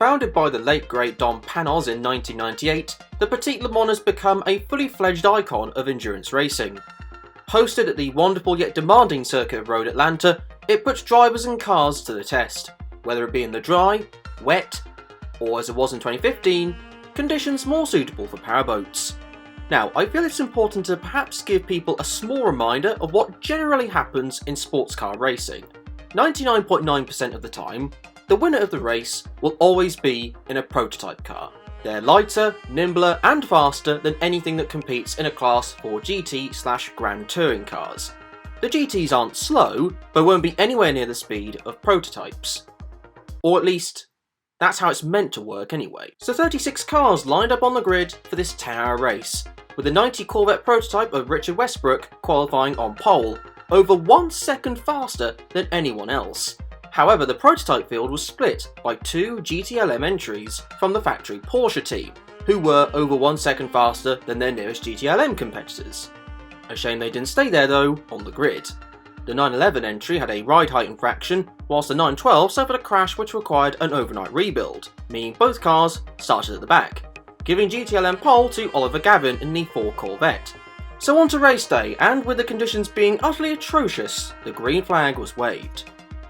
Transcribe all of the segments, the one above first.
Founded by the late great Dom Panos in 1998, the Petit Le Mans has become a fully fledged icon of endurance racing. Hosted at the wonderful yet demanding circuit of Road Atlanta, it puts drivers and cars to the test, whether it be in the dry, wet, or as it was in 2015, conditions more suitable for powerboats. Now, I feel it's important to perhaps give people a small reminder of what generally happens in sports car racing. 99.9% of the time, the winner of the race will always be in a prototype car. They're lighter, nimbler and faster than anything that competes in a Class 4 GT/Grand Touring cars. The GTs aren't slow, but won't be anywhere near the speed of prototypes. Or at least, that's how it's meant to work anyway. So 36 cars lined up on the grid for this 10-hour race, with the 90 Corvette prototype of Richard Westbrook qualifying on pole, over 1 second faster than anyone else. However, the prototype field was split by 2 GTLM entries from the factory Porsche team, who were over 1 second faster than their nearest GTLM competitors. A shame they didn't stay there though, on the grid. The 911 entry had a ride height infraction, whilst the 912 suffered a crash which required an overnight rebuild, meaning both cars started at the back, giving GTLM pole to Oliver Gavin in the 4 Corvette. So on to race day, and with the conditions being utterly atrocious, the green flag was waved.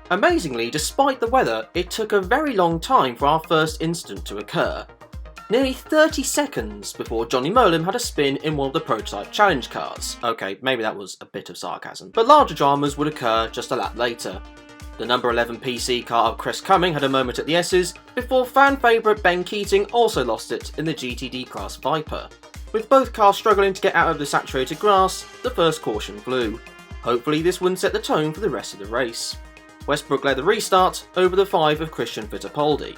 Amazingly, despite the weather, it took a very long time for our first incident to occur. Nearly 30 seconds before Johnny Molim had a spin in one of the prototype challenge cars. Okay, maybe that was a bit of sarcasm. But larger dramas would occur just a lap later. The number 11 PC car of Chris Cumming had a moment at the S's, before fan favourite Ben Keating also lost it in the GTD class Viper. With both cars struggling to get out of the saturated grass, the first caution flew. Hopefully this wouldn't set the tone for the rest of the race. Westbrook led the restart over the 5 of Christian Fittipaldi.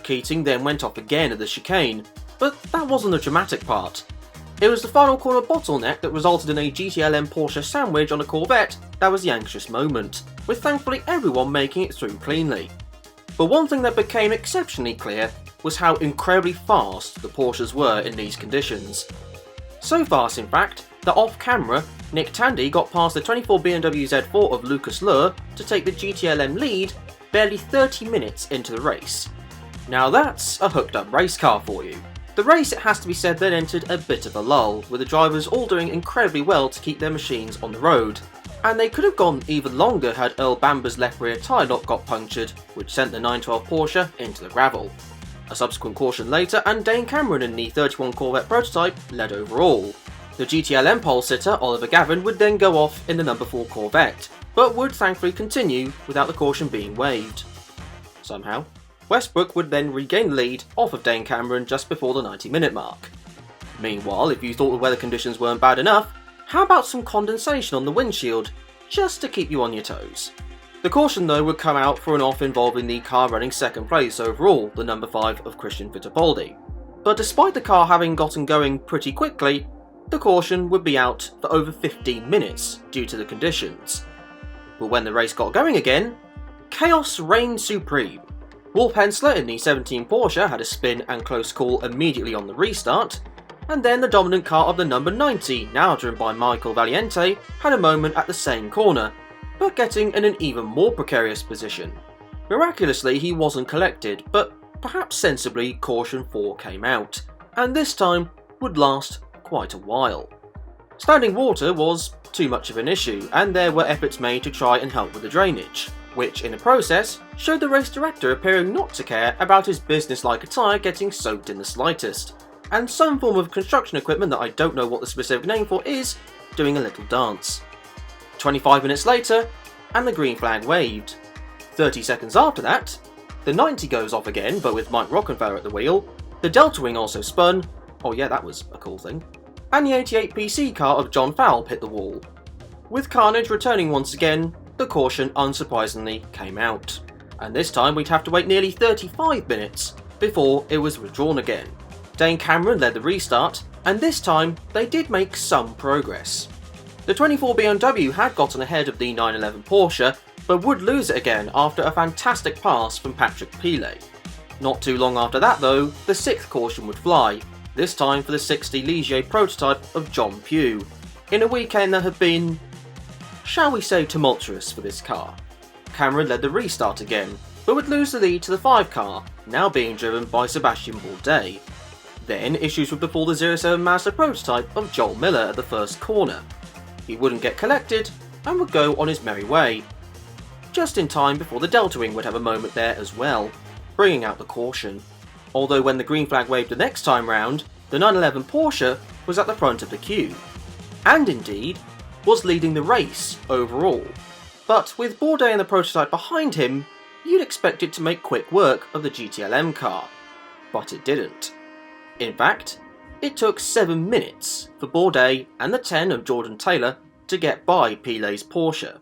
Keating then went off again at the chicane, but that wasn't the dramatic part. It was the final corner bottleneck that resulted in a GTLM Porsche sandwich on a Corvette that was the anxious moment, with thankfully everyone making it through cleanly. But one thing that became exceptionally clear was how incredibly fast the Porsches were in these conditions. So fast in fact, that off-camera, Nick Tandy got past the 24 BMW Z4 of Lucas Luhr to take the GTLM lead barely 30 minutes into the race. Now that's a hooked up race car for you. The race, it has to be said, then entered a bit of a lull, with the drivers all doing incredibly well to keep their machines on the road. And they could have gone even longer had Earl Bamber's left rear tyre lock got punctured, which sent the 912 Porsche into the gravel. A subsequent caution later, and Dane Cameron in the 31 Corvette prototype led overall. The GTLM pole sitter, Oliver Gavin, would then go off in the number 4 Corvette, but would thankfully continue without the caution being waived. Somehow, Westbrook would then regain the lead off of Dane Cameron just before the 90-minute mark. Meanwhile, if you thought the weather conditions weren't bad enough, how about some condensation on the windshield, just to keep you on your toes? The caution though would come out for an off involving the car running second place overall, the number 5 of Christian Fittipaldi. But despite the car having gotten going pretty quickly, the caution would be out for over 15 minutes due to the conditions. But when the race got going again, chaos reigned supreme. Wolf Hensler in the 17 Porsche had a spin and close call immediately on the restart, and then the dominant car of the number 90, now driven by Michael Valiente, had a moment at the same corner, but getting in an even more precarious position. Miraculously he wasn't collected, but perhaps sensibly caution 4 came out, and this time would last quite a while. Standing water was too much of an issue, and there were efforts made to try and help with the drainage, which in the process showed the race director appearing not to care about his business-like attire getting soaked in the slightest, and some form of construction equipment that I don't know what the specific name for is, doing a little dance. 25 minutes later, and the green flag waved. 30 seconds after that, the 90 goes off again, but with Mike Rockenfeller at the wheel, the Delta Wing also spun, oh yeah, that was a cool thing, and the 88 PC car of John Falb hit the wall. With carnage returning once again, the caution unsurprisingly came out, and this time we'd have to wait nearly 35 minutes before it was withdrawn again. Dane Cameron led the restart, and this time they did make some progress. The 24 BMW had gotten ahead of the 911 Porsche, but would lose it again after a fantastic pass from Patrick Pilet. Not too long after that though, the 6th caution would fly, this time for the 60 Ligier prototype of John Pugh, in a weekend that had been, shall we say, tumultuous for this car. Cameron led the restart again, but would lose the lead to the 5 car, now being driven by Sebastian Bourdais. Then issues with the Paul 07 Mazda prototype of Joel Miller at the first corner. He wouldn't get collected and would go on his merry way. Just in time before the Delta Wing would have a moment there as well, bringing out the caution. Although when the green flag waved the next time round, the 911 Porsche was at the front of the queue, and indeed was leading the race overall. But with Bourdais and the prototype behind him, you'd expect it to make quick work of the GTLM car. But it didn't. In fact, it took 7 minutes for Bourdais and the 10 of Jordan Taylor to get by Pilet's Porsche.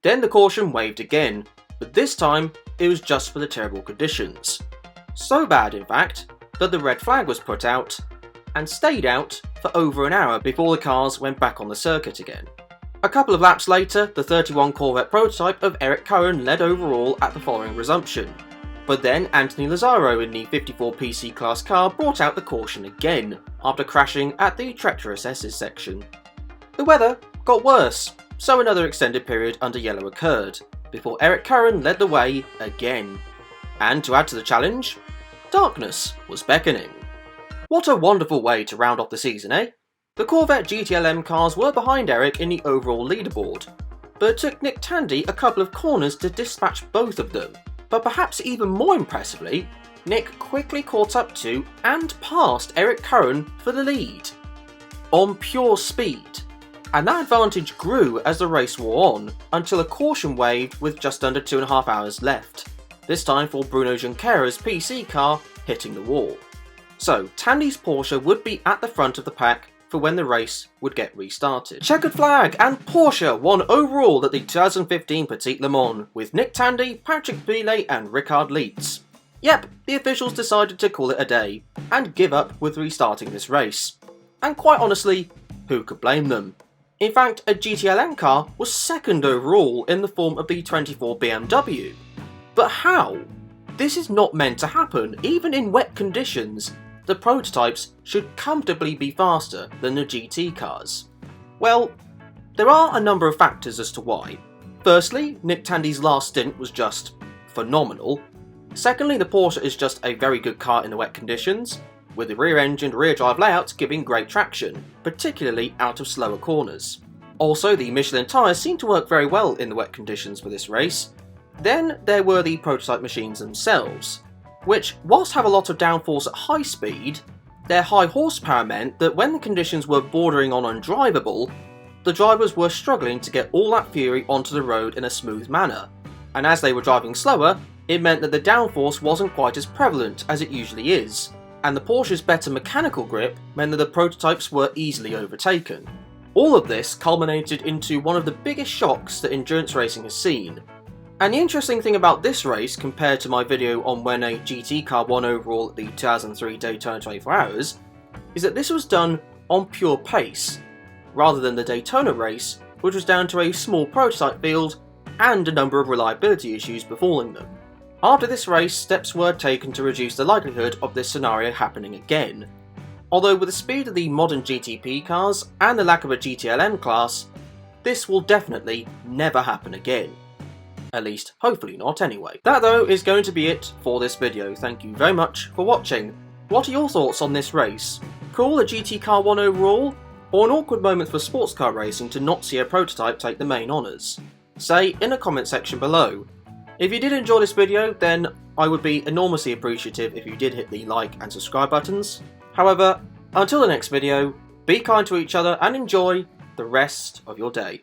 Then the caution waved again, but this time it was just for the terrible conditions. So bad in fact, that the red flag was put out, and stayed out for over an hour before the cars went back on the circuit again. A couple of laps later, the 31 Corvette prototype of Eric Curran led overall at the following resumption. But then Anthony Lazzaro in the 54 PC class car brought out the caution again, after crashing at the treacherous S's section. The weather got worse, so another extended period under yellow occurred, before Eric Curran led the way again. And to add to the challenge, darkness was beckoning. What a wonderful way to round off the season, eh? The Corvette GTLM cars were behind Eric in the overall leaderboard, but it took Nick Tandy a couple of corners to dispatch both of them. But perhaps even more impressively, Nick quickly caught up to and passed Eric Curran for the lead, on pure speed, and that advantage grew as the race wore on until a caution waved with just under 2.5 hours left, this time for Bruno Junqueira's PC car hitting the wall. So Tandy's Porsche would be at the front of the pack for when the race would get restarted. Checkered flag, and Porsche won overall at the 2015 Petit Le Mans with Nick Tandy, Patrick Pilet and Richard Lietz. Yep, the officials decided to call it a day and give up with restarting this race. And quite honestly, who could blame them? In fact, a GTLM car was second overall in the form of the 24 BMW. But how? This is not meant to happen. Even in wet conditions, the prototypes should comfortably be faster than the GT cars. Well, there are a number of factors as to why. Firstly, Nick Tandy's last stint was just phenomenal. Secondly, the Porsche is just a very good car in the wet conditions, with the rear-engined rear-drive layout giving great traction, particularly out of slower corners. Also, the Michelin tyres seem to work very well in the wet conditions for this race. Then there were the prototype machines themselves, which, whilst have a lot of downforce at high speed, their high horsepower meant that when the conditions were bordering on undrivable, the drivers were struggling to get all that fury onto the road in a smooth manner, and as they were driving slower, it meant that the downforce wasn't quite as prevalent as it usually is, and the Porsche's better mechanical grip meant that the prototypes were easily overtaken. All of this culminated into one of the biggest shocks that endurance racing has seen. And the interesting thing about this race, compared to my video on when a GT car won overall at the 2003 Daytona 24 Hours, is that this was done on pure pace, rather than the Daytona race, which was down to a small prototype field and a number of reliability issues befalling them. After this race, steps were taken to reduce the likelihood of this scenario happening again, although with the speed of the modern GTP cars and the lack of a GTLM class, this will definitely never happen again. At least, hopefully not anyway. That though is going to be it for this video. Thank you very much for watching. What are your thoughts on this race? Cool, a GT car won overall? Or an awkward moment for sports car racing to not see a prototype take the main honours? Say in the comment section below. If you did enjoy this video, then I would be enormously appreciative if you did hit the like and subscribe buttons. However, until the next video, be kind to each other and enjoy the rest of your day.